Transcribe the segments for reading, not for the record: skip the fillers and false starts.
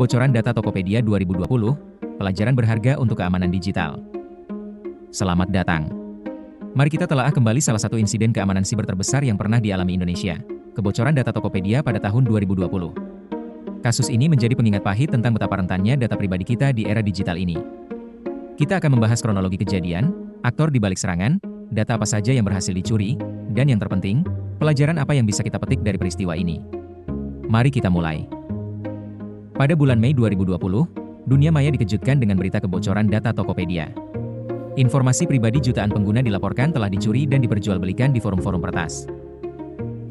Kebocoran data Tokopedia 2020, pelajaran berharga untuk keamanan digital. Selamat datang. Mari kita telaah kembali salah satu insiden keamanan siber terbesar yang pernah dialami Indonesia, kebocoran data Tokopedia pada tahun 2020. Kasus ini menjadi pengingat pahit tentang betapa rentannya data pribadi kita di era digital ini. Kita akan membahas kronologi kejadian, aktor di balik serangan, data apa saja yang berhasil dicuri, dan yang terpenting, pelajaran apa yang bisa kita petik dari peristiwa ini. Mari kita mulai. Pada bulan Mei 2020, dunia maya dikejutkan dengan berita kebocoran data Tokopedia. Informasi pribadi jutaan pengguna dilaporkan telah dicuri dan diperjualbelikan di forum-forum peretas.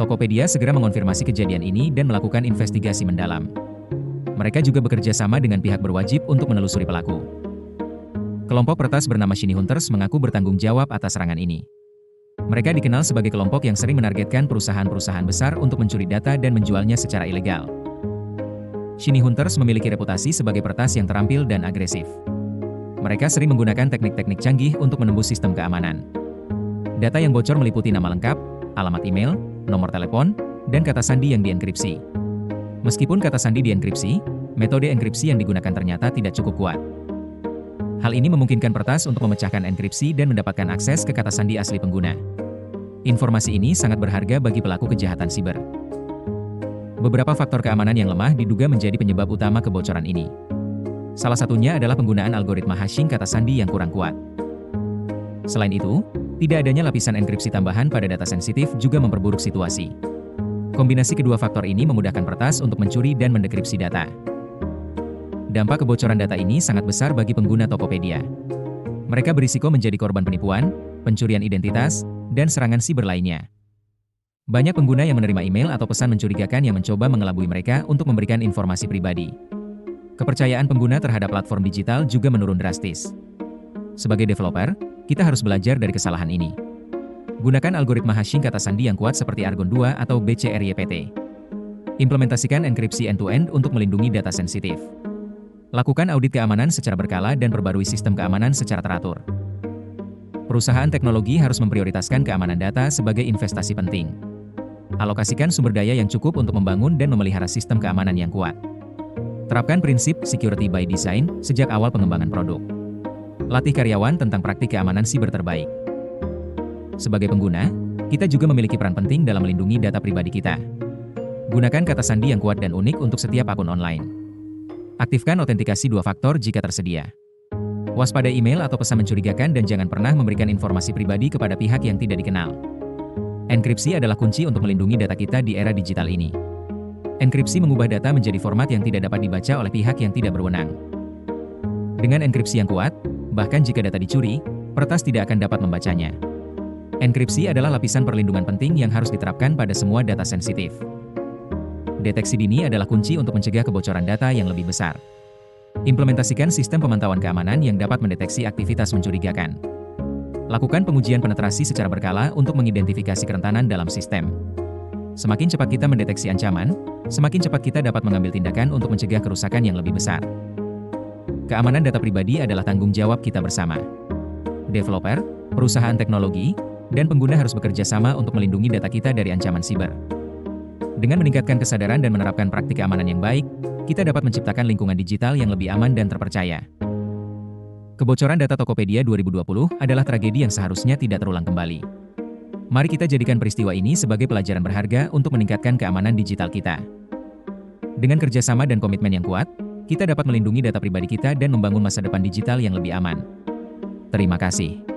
Tokopedia segera mengonfirmasi kejadian ini dan melakukan investigasi mendalam. Mereka juga bekerja sama dengan pihak berwajib untuk menelusuri pelaku. Kelompok peretas bernama Shiny Hunters mengaku bertanggung jawab atas serangan ini. Mereka dikenal sebagai kelompok yang sering menargetkan perusahaan-perusahaan besar untuk mencuri data dan menjualnya secara ilegal. Shiny Hunters memiliki reputasi sebagai peretas yang terampil dan agresif. Mereka sering menggunakan teknik-teknik canggih untuk menembus sistem keamanan. Data yang bocor meliputi nama lengkap, alamat email, nomor telepon, dan kata sandi yang dienkripsi. Meskipun kata sandi dienkripsi, metode enkripsi yang digunakan ternyata tidak cukup kuat. Hal ini memungkinkan peretas untuk memecahkan enkripsi dan mendapatkan akses ke kata sandi asli pengguna. Informasi ini sangat berharga bagi pelaku kejahatan siber. Beberapa faktor keamanan yang lemah diduga menjadi penyebab utama kebocoran ini. Salah satunya adalah penggunaan algoritma hashing kata sandi yang kurang kuat. Selain itu, tidak adanya lapisan enkripsi tambahan pada data sensitif juga memperburuk situasi. Kombinasi kedua faktor ini memudahkan peretas untuk mencuri dan mendekripsi data. Dampak kebocoran data ini sangat besar bagi pengguna Tokopedia. Mereka berisiko menjadi korban penipuan, pencurian identitas, dan serangan siber lainnya. Banyak pengguna yang menerima email atau pesan mencurigakan yang mencoba mengelabui mereka untuk memberikan informasi pribadi. Kepercayaan pengguna terhadap platform digital juga menurun drastis. Sebagai developer, kita harus belajar dari kesalahan ini. Gunakan algoritma hashing kata sandi yang kuat seperti Argon 2 atau BCRYPT. Implementasikan enkripsi end-to-end untuk melindungi data sensitif. Lakukan audit keamanan secara berkala dan perbarui sistem keamanan secara teratur. Perusahaan teknologi harus memprioritaskan keamanan data sebagai investasi penting. Alokasikan sumber daya yang cukup untuk membangun dan memelihara sistem keamanan yang kuat. Terapkan prinsip security by design sejak awal pengembangan produk. Latih karyawan tentang praktik keamanan siber terbaik. Sebagai pengguna, kita juga memiliki peran penting dalam melindungi data pribadi kita. Gunakan kata sandi yang kuat dan unik untuk setiap akun online. Aktifkan autentikasi dua faktor jika tersedia. Waspada email atau pesan mencurigakan dan jangan pernah memberikan informasi pribadi kepada pihak yang tidak dikenal. Enkripsi adalah kunci untuk melindungi data kita di era digital ini. Enkripsi mengubah data menjadi format yang tidak dapat dibaca oleh pihak yang tidak berwenang. Dengan enkripsi yang kuat, bahkan jika data dicuri, peretas tidak akan dapat membacanya. Enkripsi adalah lapisan perlindungan penting yang harus diterapkan pada semua data sensitif. Deteksi dini adalah kunci untuk mencegah kebocoran data yang lebih besar. Implementasikan sistem pemantauan keamanan yang dapat mendeteksi aktivitas mencurigakan. Lakukan pengujian penetrasi secara berkala untuk mengidentifikasi kerentanan dalam sistem. Semakin cepat kita mendeteksi ancaman, semakin cepat kita dapat mengambil tindakan untuk mencegah kerusakan yang lebih besar. Keamanan data pribadi adalah tanggung jawab kita bersama. Developer, perusahaan teknologi, dan pengguna harus bekerja sama untuk melindungi data kita dari ancaman siber. Dengan meningkatkan kesadaran dan menerapkan praktik keamanan yang baik, kita dapat menciptakan lingkungan digital yang lebih aman dan terpercaya. Kebocoran data Tokopedia 2020 adalah tragedi yang seharusnya tidak terulang kembali. Mari kita jadikan peristiwa ini sebagai pelajaran berharga untuk meningkatkan keamanan digital kita. Dengan kerjasama dan komitmen yang kuat, kita dapat melindungi data pribadi kita dan membangun masa depan digital yang lebih aman. Terima kasih.